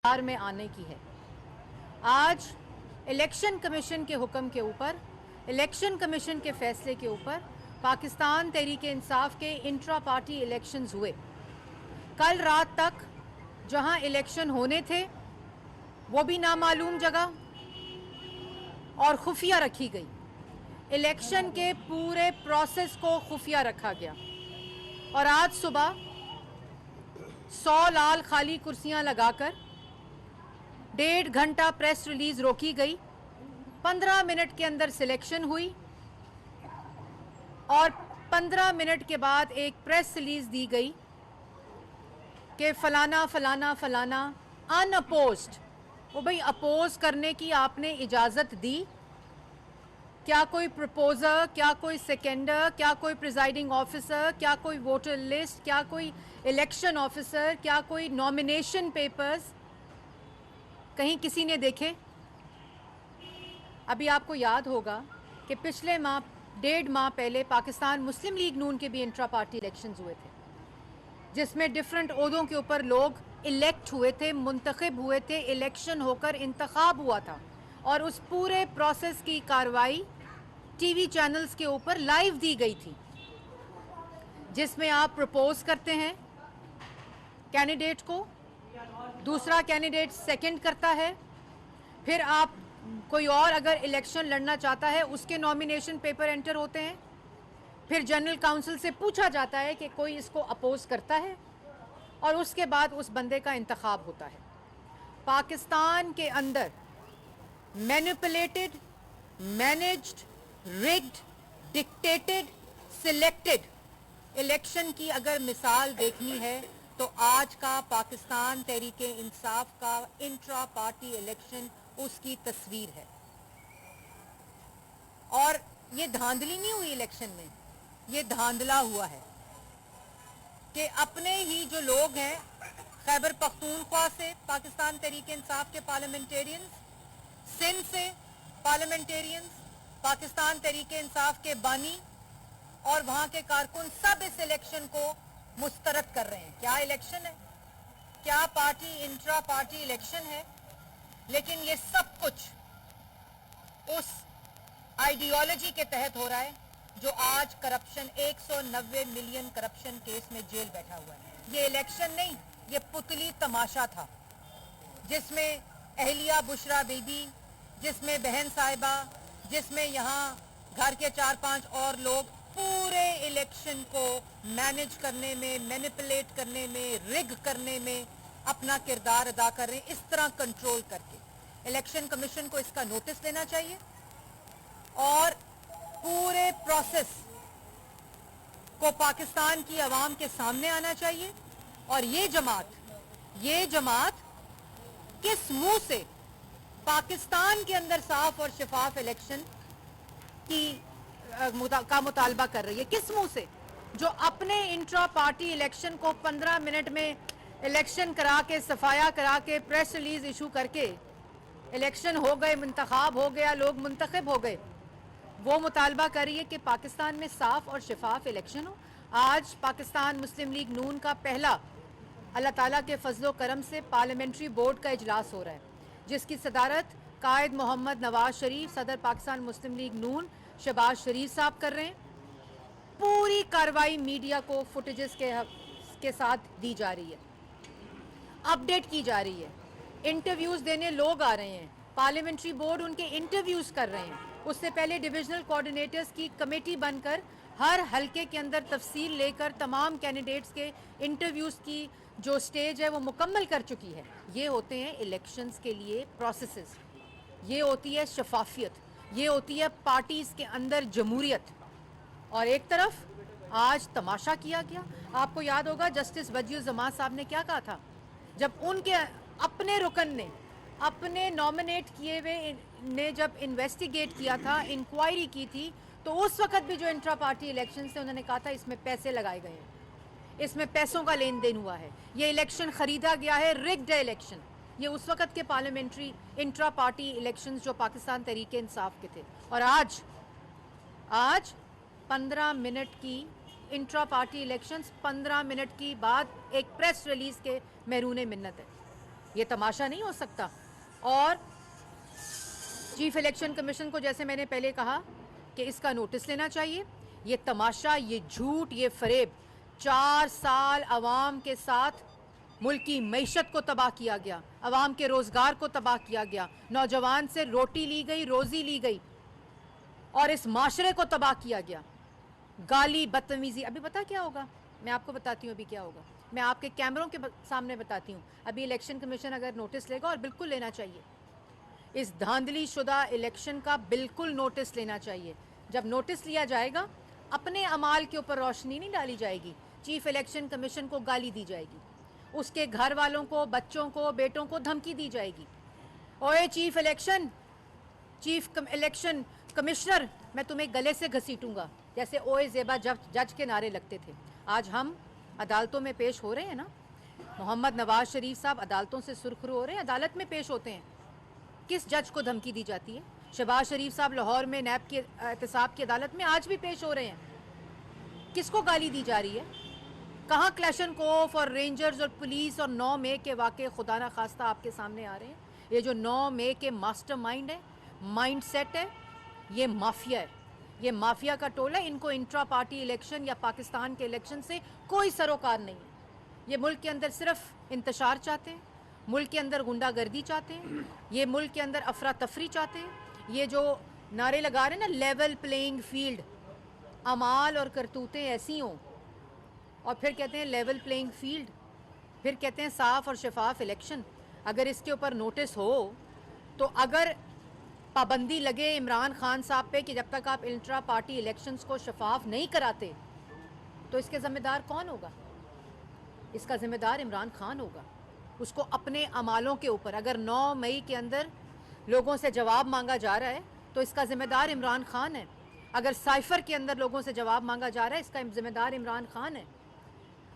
में आने की है। आज इलेक्शन कमीशन के हुक्म के ऊपर, इलेक्शन कमीशन के फैसले के ऊपर पाकिस्तान तहरीके इंसाफ के इंट्रा पार्टी इलेक्शंस हुए। कल रात तक जहां इलेक्शन होने थे वो भी नामालूम जगह और खुफिया रखी गई। इलेक्शन के पूरे प्रोसेस को खुफिया रखा गया और आज सुबह 100 लाल खाली कुर्सियां लगाकर 1.5 घंटा प्रेस रिलीज रोकी गई। 15 मिनट के अंदर सिलेक्शन हुई और 15 मिनट के बाद एक प्रेस रिलीज दी गई कि फलाना फलाना फलाना अनअपोज्ड। वो भाई अपोज करने की आपने इजाज़त दी? क्या कोई प्रपोजर, क्या कोई सेकेंडर, क्या कोई प्रिजाइडिंग ऑफिसर, क्या कोई वोटर लिस्ट, क्या कोई इलेक्शन ऑफिसर, क्या कोई नॉमिनेशन पेपर्स कहीं किसी ने देखे? अभी आपको याद होगा कि पिछले माह, 1.5 माह पहले पाकिस्तान मुस्लिम लीग नून के भी इंट्रा पार्टी इलेक्शंस हुए थे, जिसमें डिफरेंट ओहदों के ऊपर लोग इलेक्ट हुए थे, मुंतखब हुए थे, इलेक्शन होकर इंतखाब हुआ था और उस पूरे प्रोसेस की कार्रवाई टीवी चैनल्स के ऊपर लाइव दी गई थी, जिसमें आप प्रपोज करते हैं कैंडिडेट को, दूसरा कैंडिडेट सेकंड करता है, फिर आप कोई और अगर इलेक्शन लड़ना चाहता है उसके नॉमिनेशन पेपर एंटर होते हैं, फिर जनरल काउंसिल से पूछा जाता है कि कोई इसको अपोज करता है और उसके बाद उस बंदे का इंतखाब होता है। पाकिस्तान के अंदर manipulated, managed, rigged, dictated, selected election की अगर मिसाल देखनी है तो आज का पाकिस्तान तहरीके इंसाफ का इंट्रा पार्टी इलेक्शन उसकी तस्वीर है। और ये धांधली नहीं हुई इलेक्शन में, ये धांधला हुआ है कि अपने ही जो लोग हैं खैबर पख्तूनख्वा से पाकिस्तान तहरीके इंसाफ के पार्लियामेंटेरियंस, सिंध से पार्लियामेंटेरियंस, पाकिस्तान तहरीके इंसाफ के बानी और वहां के कारकुन सब इस इलेक्शन को मुस्तरद कर रहे हैं। क्या इलेक्शन है, क्या पार्टी इंट्रा पार्टी इलेक्शन है, लेकिन ये सब कुछ उस आइडियोलॉजी के तहत हो रहा है जो आज करप्शन 190 मिलियन करप्शन केस में जेल बैठा हुआ है। ये इलेक्शन नहीं, ये पुतली तमाशा था जिसमें अहलिया बुशरा बीबी, जिसमें बहन साहिबा, जिसमें यहाँ घर के 4-5 और लोग पूरे इलेक्शन को मैनेज करने में, मैनिपुलेट करने में, रिग करने में अपना किरदार अदा कर रहे हैं, इस तरह कंट्रोल करके। इलेक्शन कमीशन को इसका नोटिस लेना चाहिए और पूरे प्रोसेस को पाकिस्तान की आवाम के सामने आना चाहिए। और ये जमात किस मुंह से पाकिस्तान के अंदर साफ और शफाफ इलेक्शन का मुतालबा कर रही है? किस मुंह से? जो अपने इंट्रा पार्टी इलेक्शन को 15 मिनट में इलेक्शन करा के, सफाया करा के, प्रेस रिलीज इशू करके इलेक्शन हो गए, इंतखाब हो गया, लोग मुंतखब हो गए, वो मुतालबा कर रही है कि पाकिस्तान में साफ और शफाफ इलेक्शन हो। आज पाकिस्तान मुस्लिम लीग नून का पहला अल्लाह ताला के फजलो करम से पार्लियामेंट्री बोर्ड का इजलास हो रहा है, जिसकी सदारत कायद मोहम्मद नवाज शरीफ, सदर पाकिस्तान मुस्लिम लीग नून शहबाज शरीफ साहब कर रहे हैं। पूरी कार्रवाई मीडिया को फुटेजेस के साथ दी जा रही है, अपडेट की जा रही है, इंटरव्यूज देने लोग आ रहे हैं, पार्लियामेंट्री बोर्ड उनके इंटरव्यूज कर रहे हैं। उससे पहले डिविजनल कोऑर्डिनेटर्स की कमेटी बनकर हर हलके के अंदर तफसील लेकर तमाम कैंडिडेट्स के इंटरव्यूज की जो स्टेज है वो मुकम्मल कर चुकी है। ये होते हैं इलेक्शंस के लिए प्रोसेसेस, ये होती है शफाफियत, ये होती है पार्टीज के अंदर जमहूरियत। और एक तरफ आज तमाशा किया गया। आपको याद होगा जस्टिस बदियुज़्ज़मान साहब ने क्या कहा था जब उनके अपने रुकन ने, अपने नॉमिनेट किए हुए ने जब इन्वेस्टिगेट किया था, इंक्वायरी की थी, तो उस वक्त भी जो इंट्रा पार्टी इलेक्शन से उन्होंने कहा था इसमें पैसे लगाए गए हैं, इसमें पैसों का लेन देन हुआ है, ये इलेक्शन खरीदा गया है, रिग्ड है इलेक्शन। ये उस वक्त के पार्लियामेंट्री इंट्रा पार्टी इलेक्शंस जो पाकिस्तान तहरीके इंसाफ के थे। और आज 15 मिनट की इंट्रा पार्टी इलेक्शंस, 15 मिनट की बाद एक प्रेस रिलीज के महरूने मिन्नत है। ये तमाशा नहीं हो सकता। और चीफ इलेक्शन कमीशन को जैसे मैंने पहले कहा कि इसका नोटिस लेना चाहिए। ये तमाशा, ये झूठ, ये फरेब, 4 साल अवाम के साथ मुल्क की मईशत को तबाह किया गया, अवाम के रोज़गार को तबाह किया गया, नौजवान से रोटी ली गई, रोज़ी ली गई और इस माशरे को तबाह किया गया। गाली, बदतमीजी। अभी पता क्या होगा, मैं आपको बताती हूँ अभी क्या होगा। मैं आपके कैमरों के सामने बताती हूँ। अभी इलेक्शन कमीशन अगर नोटिस लेगा, और बिल्कुल लेना चाहिए, इस धांधली शुदा इलेक्शन का बिल्कुल नोटिस लेना चाहिए। जब नोटिस लिया जाएगा, अपने अमाल के ऊपर रोशनी नहीं डाली जाएगी, चीफ इलेक्शन कमीशन को गाली दी जाएगी, उसके घर वालों को, बच्चों को, बेटों को धमकी दी जाएगी। ओए चीफ इलेक्शन कमिश्नर, मैं तुम्हें गले से घसीटूंगा, जैसे ओए ज़ेबा जज के नारे लगते थे। आज हम अदालतों में पेश हो रहे हैं ना, मोहम्मद नवाज शरीफ साहब अदालतों से सुरखरू हो रहे हैं, अदालत में पेश होते हैं। किस जज को धमकी दी जाती है? शहबाज शरीफ साहब लाहौर में नैब की एहतसाब की अदालत में आज भी पेश हो रहे हैं। किसको गाली दी जा रही है? कहाँ क्लैशनकोफ और रेंजर्स और पुलिस और 9 मई के वाक़े खुदा ना खास्ता आपके सामने आ रहे हैं? ये जो 9 मई के मास्टरमाइंड है, माइंड सेट है, ये माफिया है, ये माफिया का टोला है। इनको इंट्रा पार्टी इलेक्शन या पाकिस्तान के इलेक्शन से कोई सरोकार नहीं है। ये मुल्क के अंदर सिर्फ इंतशार चाहते हैं, मुल्क के अंदर गुंडागर्दी चाहते हैं, ये मुल्क के अंदर अफरा तफरी चाहते हैं। ये जो नारे लगा रहे हैं ना, लेवल प्लेइंग फील्ड, अमाल और करतूतें ऐसी हों और फिर कहते हैं लेवल प्लेइंग फील्ड, फिर कहते हैं साफ़ और शफाफ इलेक्शन। अगर इसके ऊपर नोटिस हो, तो अगर पाबंदी लगे इमरान खान साहब पे कि जब तक आप इंट्रा पार्टी इलेक्शंस को शफाफ नहीं कराते, तो इसके ज़िम्मेदार कौन होगा? इसका ज़िम्मेदार इमरान खान होगा। उसको अपने अमालों के ऊपर, अगर 9 मई के अंदर लोगों से जवाब मांगा जा रहा है, तो इसका ज़िम्मेदार इमरान खान है। अगर साइफर के अंदर लोगों से जवाब मांगा जा रहा है, इसका ज़िम्मेदार इमरान खान है।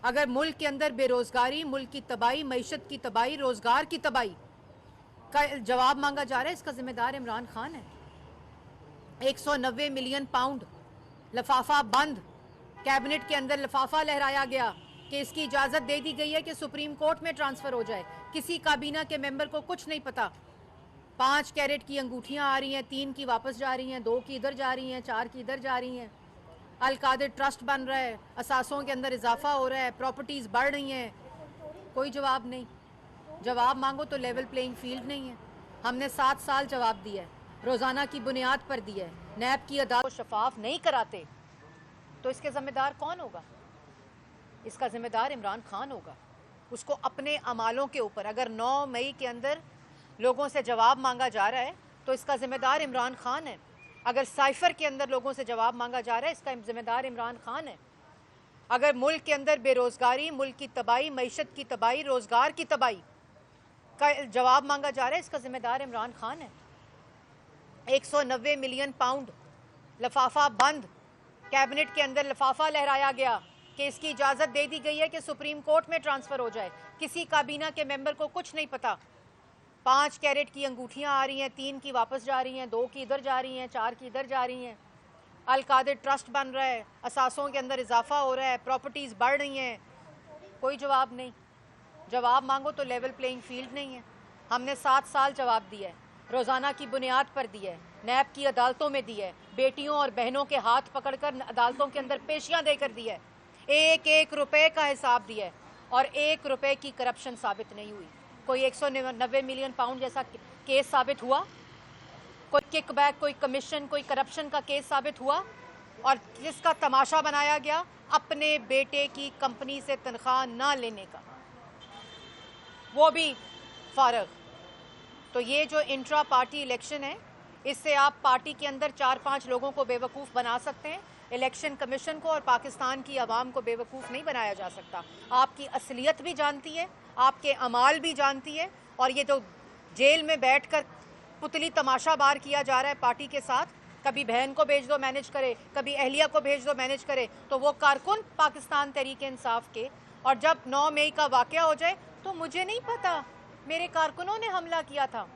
अगर मुल्क के अंदर बेरोज़गारी, मुल्क की तबाही, मईशत की तबाही, रोज़गार की तबाही का जवाब मांगा जा रहा है, इसका ज़िम्मेदार इमरान खान है। 190 मिलियन पाउंड लफाफा बंद, कैबिनेट के अंदर लफाफा लहराया गया कि इसकी इजाज़त दे दी गई है कि सुप्रीम कोर्ट में ट्रांसफ़र हो जाए। किसी काबीना के मेंबर को कुछ नहीं पता। 5 कैरेट की अंगूठियाँ आ रही हैं, 3 की वापस जा रही हैं, 2 की इधर जा रही हैं, 4 की इधर जा रही हैं। अल-कादिर ट्रस्ट बन रहा है, असासों के अंदर इजाफा हो रहा है, प्रॉपर्टीज़ बढ़ रही हैं, कोई जवाब नहीं। जवाब मांगो तो लेवल प्लेइंग फील्ड नहीं है। हमने 7 साल जवाब दिया है, रोज़ाना की बुनियाद पर दिया है। नैब की अदालत को शफाफ नहीं कराते, तो इसके ज़िम्मेदार कौन होगा? इसका ज़िम्मेदार इमरान खान होगा। उसको अपने अमालों के ऊपर, अगर 9 मई के अंदर लोगों से जवाब मांगा जा रहा है, तो इसका ज़िम्मेदार इमरान खान है। अगर साइफर के अंदर लोगों से जवाब मांगा जा रहा है, इसका ज़िम्मेदार इमरान खान है। अगर मुल्क के अंदर बेरोज़गारी, मुल्क की तबाही, मईशत की तबाही, रोज़गार की तबाही का जवाब मांगा जा रहा है, इसका ज़िम्मेदार इमरान खान है। 190 मिलियन पाउंड लफाफा बंद, कैबिनेट के अंदर लफाफा लहराया गया कि इसकी इजाज़त दे दी गई है कि सुप्रीम कोर्ट में ट्रांसफ़र हो जाए। किसी काबीना के मेंबर को कुछ नहीं पता। 5 कैरेट की अंगूठियाँ आ रही हैं, 3 की वापस जा रही हैं, 2 की इधर जा रही हैं, 4 की इधर जा रही हैं। अल-कादिर ट्रस्ट बन रहा है, असासों के अंदर इजाफा हो रहा है, प्रॉपर्टीज़ बढ़ रही हैं, कोई जवाब नहीं। जवाब मांगो तो लेवल प्लेइंग फील्ड नहीं है। हमने 7 साल जवाब दिया है, रोज़ाना की बुनियाद पर दिया है, नैब की अदालतों में दिया है, बेटियों और बहनों के हाथ पकड़कर अदालतों के अंदर पेशियाँ देकर दिया है, 1-1 रुपये का हिसाब दिया है, और 1 रुपये की करप्शन साबित नहीं हुई। कोई 190 मिलियन पाउंड जैसा केस साबित हुआ? कोई किकबैक, कोई कमीशन, कोई करप्शन का केस साबित हुआ? और जिसका तमाशा बनाया गया अपने बेटे की कंपनी से तनख्वाह ना लेने का, वो भी फारग। तो ये जो इंट्रा पार्टी इलेक्शन है, इससे आप पार्टी के अंदर 4-5 लोगों को बेवकूफ़ बना सकते हैं, इलेक्शन कमीशन को और पाकिस्तान की आवाम को बेवकूफ़ नहीं बनाया जा सकता। आपकी असलियत भी जानती है, आपके अमाल भी जानती है, और ये जो जेल में बैठकर पुतली तमाशाबार किया जा रहा है पार्टी के साथ, कभी बहन को भेज दो मैनेज करे, कभी अहलिया को भेज दो मैनेज करे, तो वो कारकुन पाकिस्तान तहरीक इंसाफ के, और जब 9 मई का वाक़या हो जाए तो मुझे नहीं पता, मेरे कारकुनों ने हमला किया था,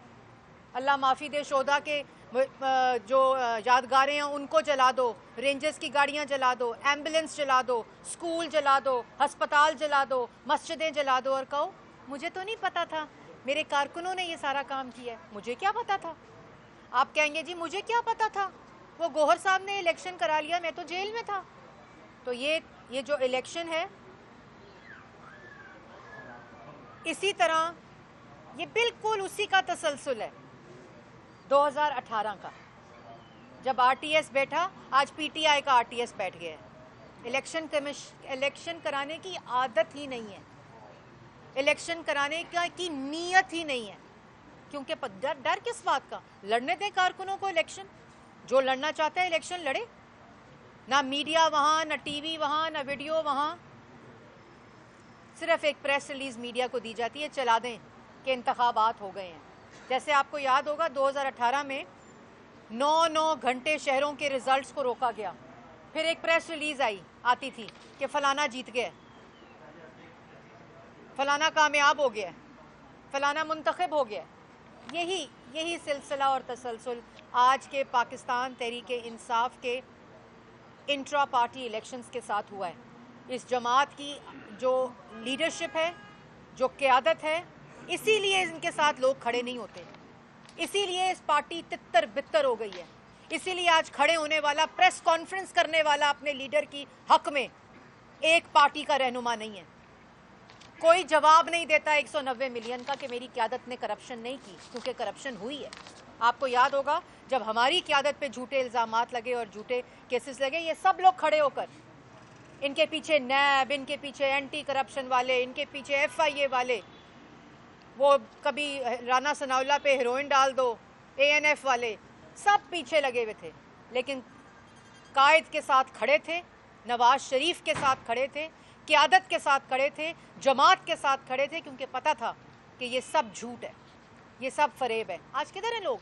अल्लाह माफ़ी दे, शोधा के जो यादगारें हैं उनको जला दो, रेंजर्स की गाड़ियां जला दो, एम्बुलेंस जला दो, स्कूल जला दो, हस्पताल जला दो, मस्जिदें जला दो, और कहो मुझे तो नहीं पता था मेरे कारकुनों ने ये सारा काम किया है, मुझे क्या पता था। आप कहेंगे जी मुझे क्या पता था, वो गौहर साहब ने इलेक्शन करा लिया, मैं तो जेल में था। तो ये जो इलेक्शन है, इसी तरह ये बिल्कुल उसी का तसलसल है 2018 का, जब आरटीएस बैठा, आज पीटीआई का आरटीएस बैठ गया है। इलेक्शन कराने की आदत ही नहीं है, इलेक्शन कराने की नीयत ही नहीं है, क्योंकि डर किस बात का। लड़ने दें कारकुनों को इलेक्शन, जो लड़ना चाहता है इलेक्शन लड़े, ना मीडिया वहाँ, ना टीवी वहाँ, ना वीडियो वहाँ, सिर्फ एक प्रेस रिलीज मीडिया को दी जाती है, चला दें कि इंतखाबात हो गए हैं। जैसे आपको याद होगा 2018 में 9-9 घंटे शहरों के रिजल्ट्स को रोका गया, फिर एक प्रेस रिलीज आती थी कि फलाना जीत गया, फलाना कामयाब हो गया, फलाना मुंतखब हो गया। यही सिलसिला और तसलसल आज के पाकिस्तान तहरीक इंसाफ के इंट्रा पार्टी इलेक्शंस के साथ हुआ है। इस जमात की जो लीडरशिप है, जो क़यादत है, इसीलिए इनके साथ लोग खड़े नहीं होते, इसीलिए इस पार्टी तितर बितर हो गई है, इसीलिए आज खड़े होने वाला, प्रेस कॉन्फ्रेंस करने वाला अपने लीडर की हक में एक पार्टी का रहनुमा नहीं है। कोई जवाब नहीं देता 190 मिलियन का कि मेरी क़यादत ने करप्शन नहीं की, क्योंकि करप्शन हुई है। आपको याद होगा जब हमारी क़यादत पे झूठे इल्ज़ामात लगे और झूठे केसेस लगे, ये सब लोग खड़े होकर, इनके पीछे नैब, इनके पीछे एंटी करप्शन वाले, इनके पीछे FIA वाले, वो कभी राना सनाउल्लाह पे हेरोइन डाल दो, ANF वाले, सब पीछे लगे हुए थे, लेकिन कायद के साथ खड़े थे, नवाज शरीफ के साथ खड़े थे, क़यादत के साथ खड़े थे, जमात के साथ खड़े थे, क्योंकि पता था कि ये सब झूठ है, ये सब फरेब है। आज किधर हैं लोग?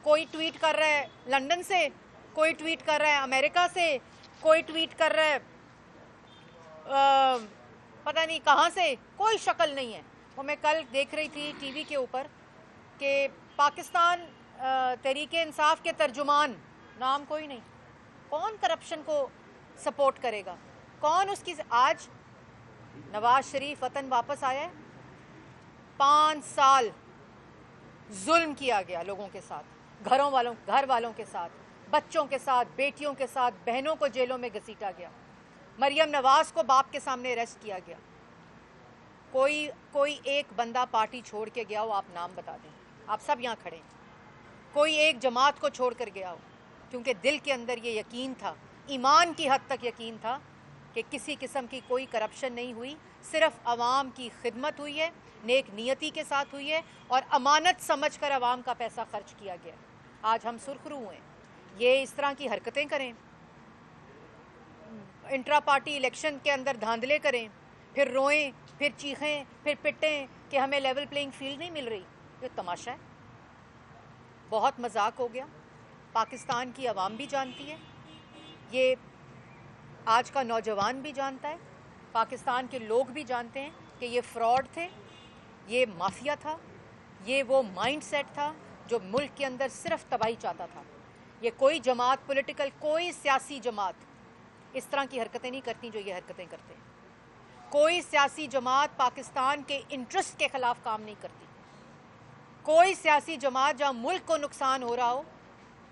कोई ट्वीट कर रहा है लंदन से, कोई ट्वीट कर रहा है अमेरिका से, कोई ट्वीट कर रहा है पता नहीं कहाँ से, कोई शक्ल नहीं है। वो मैं कल देख रही थी टीवी के ऊपर कि पाकिस्तान तहरीक इंसाफ के तर्जुमान, नाम कोई नहीं, कौन करप्शन को सपोर्ट करेगा, कौन उसकी। आज नवाज शरीफ वतन वापस आया है, 5 साल जुल्म किया गया लोगों के साथ, घर वालों के साथ, बच्चों के साथ, बेटियों के साथ, बहनों को जेलों में घसीटा गया, मरियम नवाज को बाप के सामने अरेस्ट किया गया। कोई एक बंदा पार्टी छोड़ के गया हो, आप नाम बता दें, आप सब यहाँ खड़े हैं। कोई एक जमात को छोड़ कर गया हो, क्योंकि दिल के अंदर ये यकीन था, ईमान की हद तक यकीन था कि किसी किस्म की कोई करप्शन नहीं हुई, सिर्फ अवाम की खिदमत हुई है, नेक नियति के साथ हुई है, और अमानत समझकर अवाम का पैसा खर्च किया गया। आज हम सुर्खरू हैं, ये इस तरह की हरकतें करें, इंट्रा पार्टी इलेक्शन के अंदर धांधले करें, फिर रोएं, फिर चीखें, फिर पिटें कि हमें लेवल प्लेइंग फील्ड नहीं मिल रही। ये तमाशा है, बहुत मजाक हो गया। पाकिस्तान की आवाम भी जानती है, ये आज का नौजवान भी जानता है, पाकिस्तान के लोग भी जानते हैं कि ये फ्रॉड थे, ये माफिया था, ये वो माइंडसेट था जो मुल्क के अंदर सिर्फ तबाही चाहता था। ये कोई जमात, पॉलिटिकल कोई सियासी जमात इस तरह की हरकतें नहीं करती जो ये हरकतें करते हैं। कोई सियासी जमात पाकिस्तान के इंटरेस्ट के ख़िलाफ़ काम नहीं करती। कोई सियासी जमात जहाँ मुल्क को नुकसान हो रहा हो,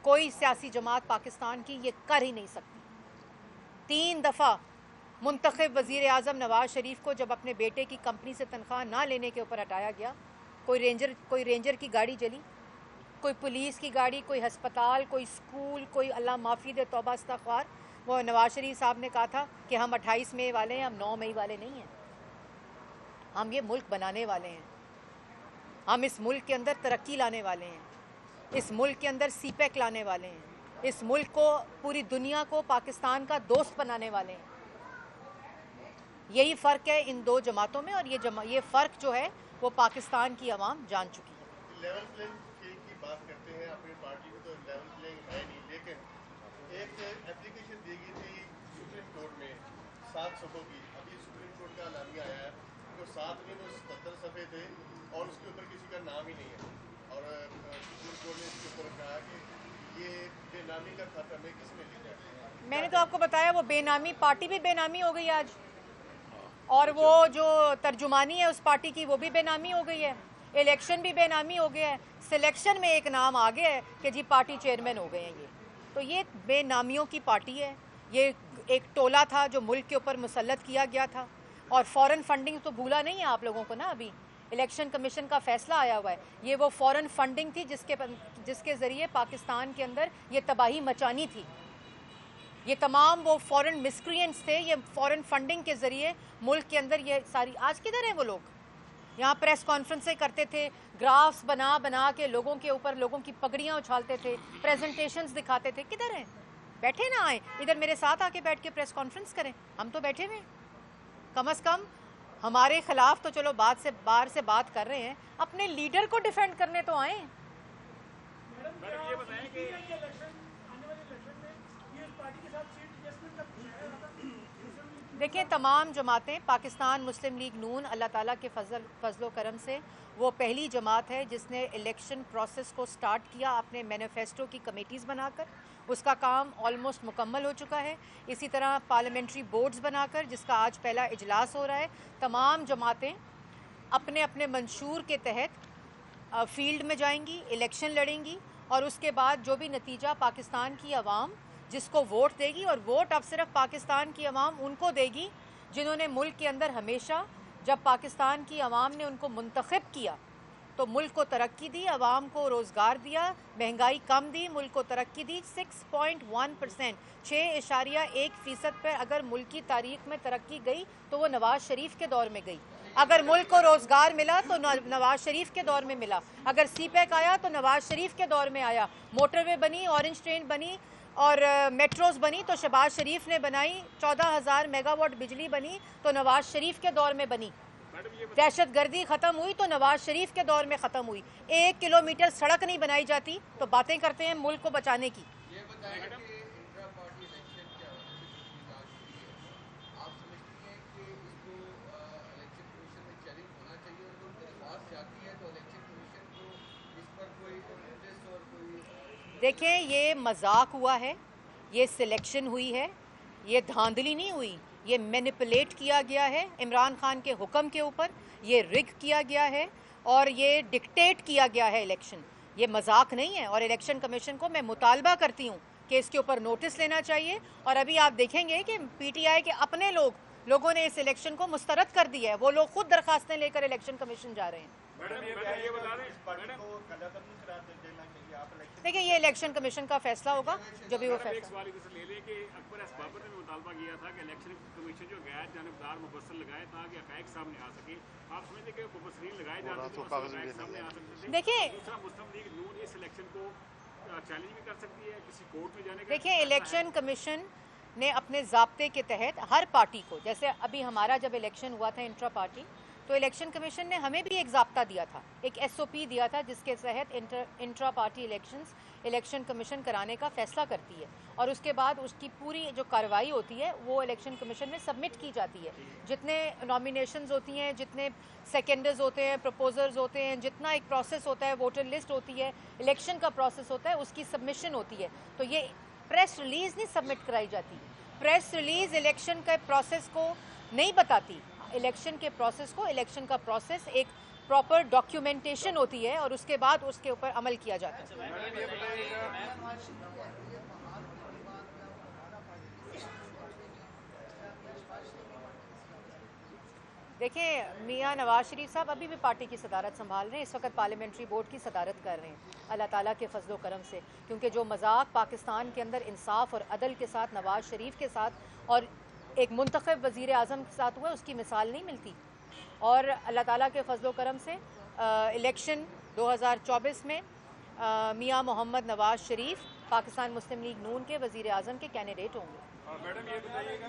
कोई सियासी जमात पाकिस्तान की ये कर ही नहीं सकती। 3 दफ़ा मुंतखब वज़ीर आज़म नवाज शरीफ को जब अपने बेटे की कंपनी से तनख्वाह ना लेने के ऊपर हटाया गया, कोई रेंजर की गाड़ी जली, कोई पुलिस की गाड़ी, कोई हस्पताल, कोई स्कूल, कोई अल्लाह माफ़ी दे, तौबा इस्तग़फ़ार। वो नवाज शरीफ साहब ने कहा था कि हम 28 मई वाले हैं, हम 9 मई वाले नहीं हैं, हम ये मुल्क बनाने वाले हैं, हम इस मुल्क के अंदर तरक्की लाने वाले हैं, इस मुल्क के अंदर CPEC लाने वाले हैं, इस मुल्क को, पूरी दुनिया को पाकिस्तान का दोस्त बनाने वाले हैं। यही फ़र्क है इन 2 जमातों में, और ये फ़र्क जो है वो पाकिस्तान की आवाम जान चुकी है। लेवल प्लेइंग फील्ड की बात करते हैं, अपनी पार्टी में तो लेवल प्लेइंग है नहीं, लेकिन एक एप्लीकेशन दी गई थी सुप्रीम कोर्ट में 7 सफ़ों की। अभी सुप्रीम कोर्ट का ऐलानिया आया है, तो 7 में 77 सफ़े थे और उसके ऊपर किसी का नाम ही नहीं है, और सुप्रीम कोर्ट ने इसके ऊपर कहा कि ये बेनामी का खाता में किसने लिखा है। मैंने तो आपको बताया, वो बेनामी पार्टी भी बेनामी हो गई आज, और वो जो तर्जुमानी है उस पार्टी की वो भी बेनामी हो गई है, इलेक्शन भी बेनामी हो गया है, सिलेक्शन में एक नाम आ गया है कि जी पार्टी चेयरमैन हो गए हैं ये। तो ये बेनामियों की पार्टी है, ये एक टोला था जो मुल्क के ऊपर मुसल्लत किया गया था। और फॉरेन फंडिंग तो भूला नहीं है आप लोगों को ना, अभी इलेक्शन कमीशन का फैसला आया हुआ है, ये वो फॉरेन फंडिंग थी जिसके ज़रिए पाकिस्तान के अंदर ये तबाही मचानी थी। ये तमाम वो फॉरेन मिसक्रिएंट्स थे, ये फॉरेन फंडिंग के ज़रिए मुल्क के अंदर ये सारी, आज किधर हैं वो लोग? यहाँ प्रेस कॉन्फ्रेंसें करते थे, ग्राफ्स बना बना के लोगों के ऊपर लोगों की पगड़ियाँ उछालते थे, प्रेजेंटेशंस दिखाते थे। किधर हैं? बैठे ना आए इधर मेरे साथ आके बैठ के प्रेस कॉन्फ्रेंस करें। हम तो बैठे हुए हैं, कम से कम हमारे खिलाफ तो चलो बाहर से बात कर रहे हैं, अपने लीडर को डिफेंड करने तो आए। देखिए, तमाम जमातें, पाकिस्तान मुस्लिम लीग नून अल्लाह ताला के फजलो करम से वो पहली जमात है जिसने इलेक्शन प्रोसेस को स्टार्ट किया अपने मैनिफेस्टो की कमेटीज़ बनाकर। उसका काम ऑलमोस्ट मुकम्मल हो चुका है। इसी तरह पार्लियामेंट्री बोर्ड्स बनाकर, जिसका आज पहला इजलास हो रहा है, तमाम जमातें अपने अपने मंशूर के तहत फील्ड में जाएंगी, इलेक्शन लड़ेंगी और उसके बाद जो भी नतीजा पाकिस्तान की आवाम जिसको वोट देगी, और वोट अब सिर्फ पाकिस्तान की आवाम उनको देगी जिन्होंने मुल्क के अंदर हमेशा, जब पाकिस्तान की आवाम ने उनको मुंतखब किया तो मुल्क को तरक्की दी, आवाम को रोज़गार दिया, महंगाई कम दी, मुल्क को तरक्की दी। 6.1%, 6.1% पर अगर मुल्क की तारीख में तरक्की गई तो वो नवाज़ शरीफ के दौर में गई। अगर मुल्क को रोज़गार मिला तो नवाज़ शरीफ के दौर में मिला। अगर सीपैक आया तो नवाज़ शरीफ के दौर में आया। मोटरवे बनी, ऑरेंज ट्रेन बनी और मेट्रोज़ बनी तो शहबाज शरीफ ने बनाई। 14,000 मेगावाट बिजली बनी तो नवाज़ शरीफ के दौर में बनी। दहशतगर्दी ख़त्म हुई तो नवाज शरीफ के दौर में ख़त्म हुई। 1 किलोमीटर सड़क नहीं बनाई जाती तो बातें करते हैं मुल्क को बचाने की। देखें, ये मजाक हुआ है, ये सिलेक्शन हुई है, ये धांधली नहीं हुई, ये मैनिपुलेट किया गया है इमरान खान के हुक्म के ऊपर, ये रिग किया गया है और ये डिक्टेट किया गया है इलेक्शन। ये मजाक नहीं है और इलेक्शन कमीशन को मैं मुतालबा करती हूँ कि इसके ऊपर नोटिस लेना चाहिए। और अभी आप देखेंगे कि पीटीआई के अपने लोगों ने इस इलेक्शन को मुस्तरद कर दिया है। वो लोग खुद दरखास्तें लेकर इलेक्शन कमीशन जा रहे हैं। देखिए, ये इलेक्शन कमीशन का फैसला होगा जो भी वो फैसला। मुतालबा किया था कि इलेक्शन कमीशन जो गैर जानबदार मुबस्सिर लगाए ताकि हक़ाइक़ सामने आ सके। आप समझते कि मुबस्सिरीन लगाए जाते हैं तो हक़ाइक़ सामने आ सकते हैं। देखिए, दूसरा, मुस्लिम लीग नून इस इलेक्शन को चैलेंज भी कर सकती है किसी कोर्ट में जाने का। देखिए, इलेक्शन कमीशन ने अपने ज़ाब्ते के तहत हर पार्टी को, जैसे अभी हमारा जब इलेक्शन हुआ था इंट्रा पार्टी, तो इलेक्शन कमीशन ने हमें भी एक ज़ाब्ता दिया था, एक SOP दिया था जिसके तहत इंट्रा पार्टी इलेक्शन कमीशन कराने का फ़ैसला करती है और उसके बाद उसकी पूरी जो कार्रवाई होती है वो इलेक्शन कमीशन में सबमिट की जाती है। जितने नॉमिनेशंस होती हैं, जितने सेकेंडर्स होते हैं, प्रपोजर्स होते हैं, जितना एक प्रोसेस होता है, वोटर लिस्ट होती है, इलेक्शन का प्रोसेस होता है, उसकी सबमिशन होती है। तो ये प्रेस रिलीज़ नहीं सबमिट कराई जाती। प्रेस रिलीज़ इलेक्शन के प्रोसेस को नहीं बताती। इलेक्शन के प्रोसेस को, इलेक्शन का प्रोसेस एक प्रॉपर डॉक्यूमेंटेशन होती है और उसके बाद उसके ऊपर अमल किया जाता है। देखिए, मियां नवाज शरीफ साहब अभी भी पार्टी की सदारत संभाल रहे हैं, इस वक्त पार्लियामेंट्री बोर्ड की सदारत कर रहे हैं अल्लाह ताला के फजलो करम से। क्योंकि जो मजाक पाकिस्तान के अंदर इंसाफ और अदल के साथ, नवाज शरीफ के साथ और एक मुंतखब वज़ीर आज़म के साथ हुआ, उसकी मिसाल नहीं मिलती। और अल्लाह ताला के फजलो करम से इलेक्शन 2024 में मियां मोहम्मद नवाज शरीफ पाकिस्तान मुस्लिम लीग नून के वज़ीर आज़म के कैंडिडेट होंगे। मैडम, ये बताइएगा,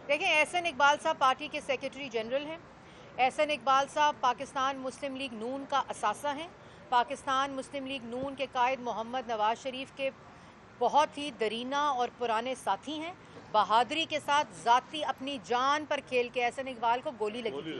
देखें, एहसन इकबाल साहब पार्टी के सेक्रेटरी जनरल हैं। एहसन इकबाल साहब पाकिस्तान मुस्लिम लीग नून का असासा हैं। पाकिस्तान मुस्लिम लीग नून के कायद मोहम्मद नवाज शरीफ के बहुत ही दरीना और पुराने साथी हैं। बहादुरी के साथ ज़ाती अपनी जान पर खेल के एहसन इकबाल को गोली लगी थी।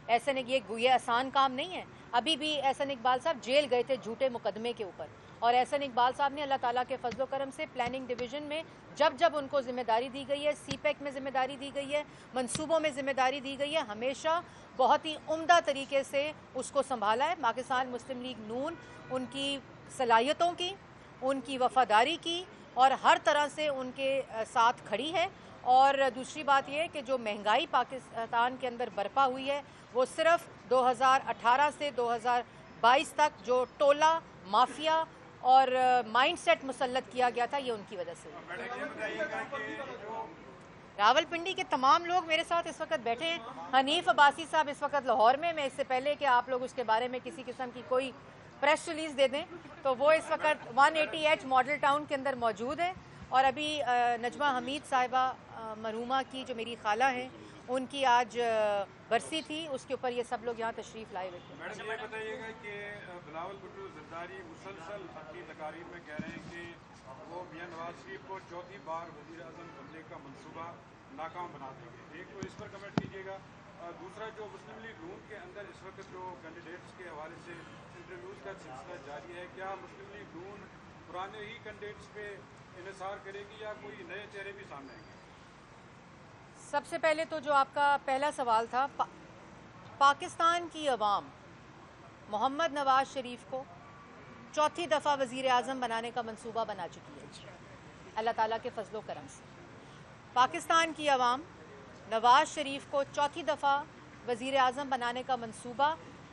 एहसन ये आसान काम नहीं है। अभी भी एहसन इकबाल साहब जेल गए थे झूठे मुकदमे के ऊपर, और एहसन इकबाल साहब ने अल्लाह ताला के फजलो करम से प्लानिंग डिवीज़न में जब जब उनको जिम्मेदारी दी गई है, सीपैक में जिम्मेदारी दी गई है, मंसूबों में जिम्मेदारी दी गई है, हमेशा बहुत ही उम्दा तरीके से उसको संभाला है। पाकिस्तान मुस्लिम लीग नून उनकी सलाहियतों की, उनकी वफादारी की और हर तरह से उनके साथ खड़ी है। और दूसरी बात यह है कि जो महंगाई पाकिस्तान के अंदर बरपा हुई है वो सिर्फ 2018 से 2022 तक जो टोला माफिया और माइंडसेट मुसल्लत किया गया था, ये उनकी वजह से। रावलपिंडी के तमाम लोग मेरे साथ इस वक्त बैठे हैं। हनीफ अब्बासी साहब इस वक्त लाहौर में, मैं इससे पहले कि आप लोग उसके बारे में किसी किस्म की कोई प्रेस रिलीज़ दे दें, तो वो इस वक्त 180H मॉडल टाउन के अंदर मौजूद है। और अभी नजमा हमीद साहिबा मरहूमा की जो मेरी खाला हैं, उनकी आज बरसी थी, उसके ऊपर ये सब लोग यहाँ तशरीफ़ लाए हुए थे। मैडम ये बताइएगा कि बिलावल भुट्टो जरदारी मुसलसल अपनी तकारीर में कह रहे हैं कि वो मियां नवाज शरीफ को चौथी बार वज़ीर आज़म बनने का मंसूबा नाकाम बना देंगे। एक तो इस पर कमेंट कीजिएगा। दूसरा, जो मुस्लिम लीग नून के अंदर इस वक्त जो कैंडिडेट्स के हवाले से इंटरव्यूज़ का सिलसिला जारी है, क्या मुस्लिम लीग नून पुराने ही कैंडिडेट्स पे इन्हिसार करेगी या कोई नए चेहरे भी सामने आएंगे? सबसे पहले तो जो आपका पहला सवाल था, पाकिस्तान की अवाम मोहम्मद नवाज शरीफ को चौथी दफ़ा वज़ीर आज़म बनाने का मंसूबा बना चुकी है अल्लाह ताला के फजलो करम से। पाकिस्तान की अवाम नवाज शरीफ को चौथी दफ़ा वज़ीर आज़म बनाने का मंसूबा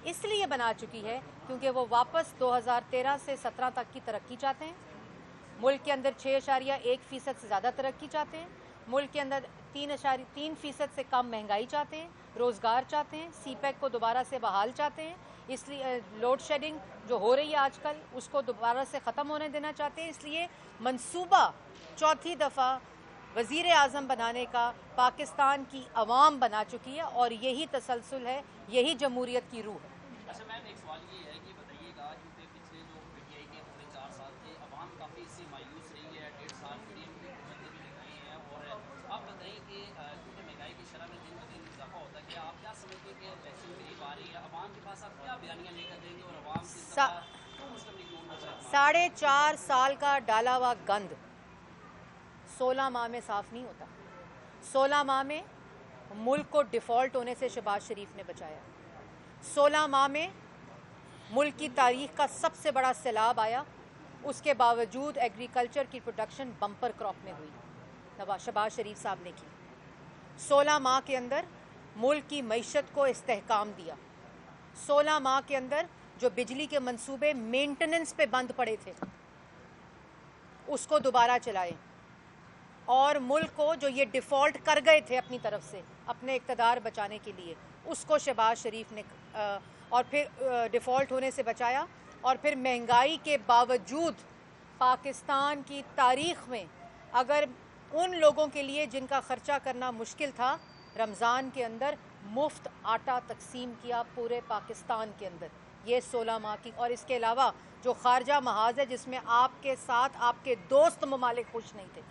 इसलिए बना चुकी है क्योंकि वो वापस 2013 से 17 तक की तरक्की चाहते हैं। मुल्क के अंदर 6.1% से ज़्यादा तरक्की चाहते हैं। मुल्क के अंदर 3.3% से कम महंगाई चाहते हैं, रोज़गार चाहते हैं, सीपैक को दोबारा से बहाल चाहते हैं। इसलिए लोड शेडिंग जो हो रही है आजकल, उसको दोबारा से ख़त्म होने देना चाहते हैं। इसलिए मंसूबा चौथी दफ़ा वज़ीर आज़म बनाने का पाकिस्तान की अवाम बना चुकी है और यही तसलसल है, यही जमहूरियत की रूह है। अच्छा मैम, एक सवाल ये है कि बताइएगा, क्योंकि पिछले जो पीटीआई के पूरे 4 साल थे, अवाम काफ़ी इससे मायूस रही है, 1.5 साल के लिए हुकूमतें भी लगाई हैं। और आप बताइए कि क्योंकि महंगाई की शरह में दिन ब दिन इजाफा होता है, क्या आप क्या समझते हैं कि इलेक्शन करीब आ रही है, अवाम के पास आप क्या बयानियाँ लेकर देंगे और अवाम क्यों मुस्लिम लीग नून को 4.5 साल का डाला हुआ गंद 16 माह में साफ नहीं होता। 16 माह में मुल्क को डिफ़ॉल्ट होने से शहबाज शरीफ ने बचाया। 16 माह में मुल्क की तारीख का सबसे बड़ा सैलाब आया, उसके बावजूद एग्रीकल्चर की प्रोडक्शन बम्पर क्रॉप में हुई, शहबाज शरीफ साहब ने की। 16 माह के अंदर मुल्क की मईशत को इस्तेहकाम दिया। 16 माह के अंदर जो बिजली के मंसूबे मेंटेनेंस पे बंद पड़े थे उसको दोबारा चलाए, और मुल्क को जो ये डिफ़ॉल्ट कर गए थे अपनी तरफ से अपने इक़्तिदार बचाने के लिए, उसको शहबाज शरीफ ने और फिर डिफ़ॉल्ट होने से बचाया। और फिर महंगाई के बावजूद पाकिस्तान की तारीख़ में अगर उन लोगों के लिए जिनका ख़र्चा करना मुश्किल था, रमज़ान के अंदर मुफ्त आटा तकसीम किया पूरे पाकिस्तान के अंदर, ये 16 माह की। और इसके अलावा जो ख़ारजा महाज है जिसमें आपके साथ आपके दोस्त ममालिक खुश नहीं थे,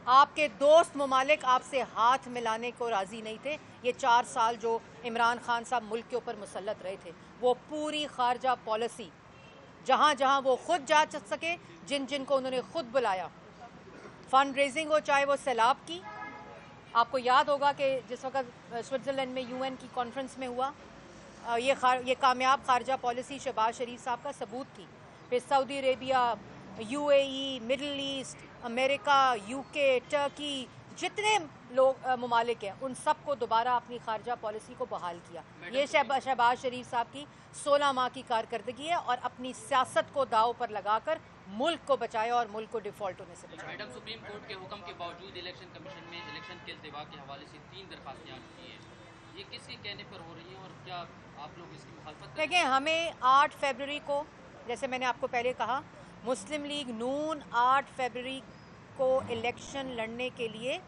आपके दोस्त ममालिक आपसे हाथ मिलाने को राज़ी नहीं थे। ये 4 साल जो इमरान खान साहब मुल्क के ऊपर मुसल्लत रहे थे, वो पूरी ख़ारजा पॉलिसी जहाँ जहाँ वो ख़ुद जा सके, जिन जिन को उन्होंने ख़ुद बुलाया, फ़ंड रेजिंग हो चाहे वो सैलाब की। आपको याद होगा कि जिस वक्त स्विट्ज़रलैंड में UN की कॉन्फ्रेंस में हुआ, ये कामयाब ख़ारजा पॉलिसी शहबाज शरीफ साहब का सबूत थी। फिर Saudi Arabia, UAE, middle east, America, UK, Turkey, जितने लोग ममालिक हैं, उन सब को दोबारा अपनी ख़ारजा पॉलिसी को बहाल किया। ये शहबाज शरीफ साहब की 16 माह की कारकर्दगी है और अपनी सियासत को दाव पर लगाकर मुल्क को बचाया और मुल्क को डिफ़ॉल्ट होने से बचाया। मैडम, सुप्रीम कोर्ट के हुक्म के बावजूद इलेक्शन कमीशन में इलेक्शन के इल्तिवा के हवाले से 3 दरखास्तें आ चुकी हैं, ये किसके कहने पर हो रही हैं और क्या आप लोग इसकी मुखालफत? देखिए, हमें 8 फरवरी को, जैसे मैंने आपको पहले कहा, मुस्लिम लीग नून 8 फरवरी को इलेक्शन लड़ने के लिए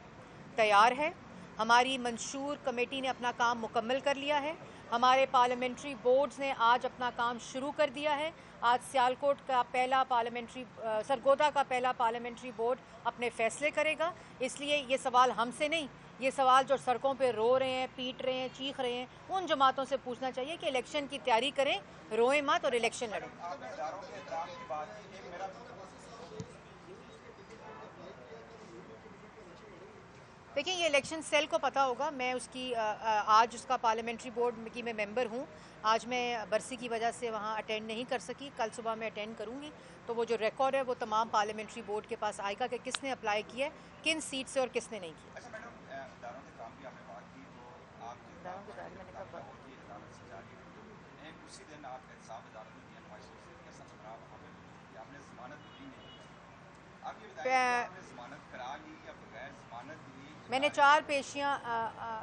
तैयार है। हमारी मंशूर कमेटी ने अपना काम मुकम्मल कर लिया है। हमारे पार्लियामेंट्री बोर्ड्स ने आज अपना काम शुरू कर दिया है। आज सियालकोट का पहला सरगोदा का पहला पार्लियामेंट्री बोर्ड अपने फ़ैसले करेगा। इसलिए ये सवाल हमसे नहीं, ये सवाल जो सड़कों पे रो रहे हैं, पीट रहे हैं, चीख रहे हैं, उन जमातों से पूछना चाहिए कि इलेक्शन की तैयारी करें, रोएं मत और इलेक्शन लड़ें। देखिए, ये इलेक्शन सेल को पता होगा, मैं उसकी आज उसका पार्लियामेंट्री बोर्ड की मैं मेंबर हूँ। आज मैं बरसी की वजह से वहाँ अटेंड नहीं कर सकी, कल सुबह मैं अटेंड करूँगी। तो वो जो रिकॉर्ड है वो तमाम पार्लियामेंट्री बोर्ड के पास आएगा कि किसने अप्लाई किया है, किन सीट से और किसने नहीं किया। अच्छा मैडम, दारों के काम की आपने बात की तो आपके दारों के बारे में मैंने कब बात की अदालत से जारी हुई, उसी दिन आप इंसाफ अदालत में दिया नवाज शरीफ के सरबराह वहाँ पे कि आपने जमानत दी नहीं। आप ये बताइए आपने जमानत करा ली या बगैर जमानत दी? मैंने 4 पेशियाँ,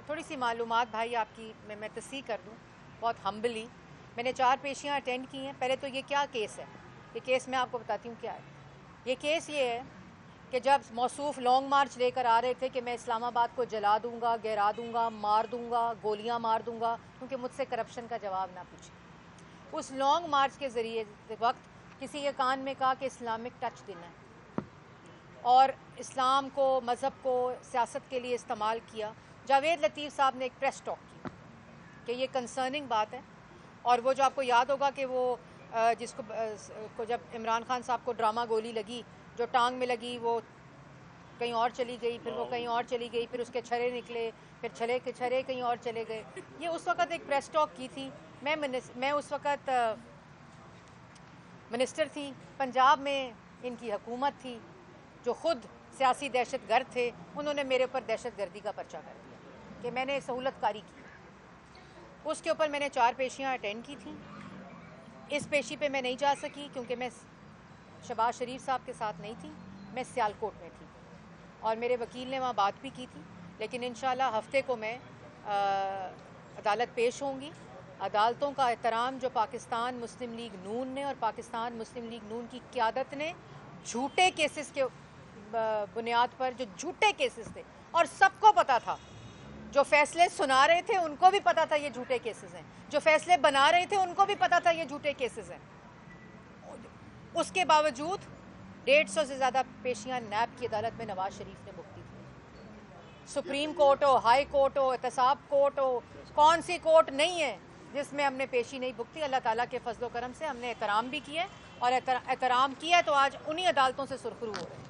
थोड़ी सी मालूमात भाई आपकी मैं तस्दीक कर दूँ बहुत हम्बली। मैंने 4 पेशियाँ अटेंड की हैं। पहले तो ये क्या केस है, ये केस मैं आपको बताती हूँ क्या है। ये केस ये है कि जब मौसूफ लॉन्ग मार्च लेकर आ रहे थे कि मैं इस्लामाबाद को जला दूँगा, गिरा दूँगा, मार दूँगा, गोलियाँ मार दूँगा, क्योंकि मुझसे करप्शन का जवाब ना पूछे। उस लॉन्ग मार्च के ज़रिए वक्त किसी के कान में कहा कि इस्लामिक टच देना है और इस्लाम को, मज़हब को सियासत के लिए इस्तेमाल किया। जावेद लतीफ़ साहब ने एक प्रेस टॉक की कि ये कंसर्निंग बात है। और वो जो आपको याद होगा कि वो जिसको जब इमरान खान साहब को ड्रामा गोली लगी, जो टांग में लगी, वो कहीं और चली गई, फिर वो कहीं और चली गई, फिर उसके छरे निकले, फिर छरे के छरे कहीं और चले गए। ये उस वक़्त एक प्रेस टॉक की थी। मैं उस वक़्त मिनिस्टर थी, पंजाब में इनकी हुकूमत थी जो ख़ुद सियासी दहशतगर्द थे। उन्होंने मेरे ऊपर दहशतगर्दी का पर्चा कर दिया कि मैंने सहूलतकारी की। उसके ऊपर मैंने 4 पेशियाँ अटेंड की थी। इस पेशी पे मैं नहीं जा सकी क्योंकि मैं शहबाज शरीफ साहब के साथ नहीं थी, मैं सियालकोट में थी और मेरे वकील ने वहाँ बात भी की थी। लेकिन इंशाल्लाह हफ्ते को मैं अदालत पेश होंगी। अदालतों का एहतराम जो पाकिस्तान मुस्लिम लीग नून ने और पाकिस्तान मुस्लिम लीग नून की क़यादत ने झूठे केसेस के बुनियाद पर, जो झूठे केसेस थे और सबको पता था, जो फैसले सुना रहे थे उनको भी पता था ये झूठे केसेस हैं, जो फैसले बना रहे थे उनको भी पता था ये झूठे केसेस हैं, उसके बावजूद 150 से ज़्यादा पेशियां नैब की अदालत में नवाज शरीफ ने भुगती थी। सुप्रीम कोर्ट हो, हाई कोर्ट हो, एहतसाब कोर्ट हो, कौन सी कोर्ट नहीं है जिसमें हमने पेशी नहीं भुगती। अल्लाह ताला के फजलो करम से हमने एहतराम भी किया और एहतराम किया तो आज उन्हीं अदालतों से सुरखरू हो रहे हैं।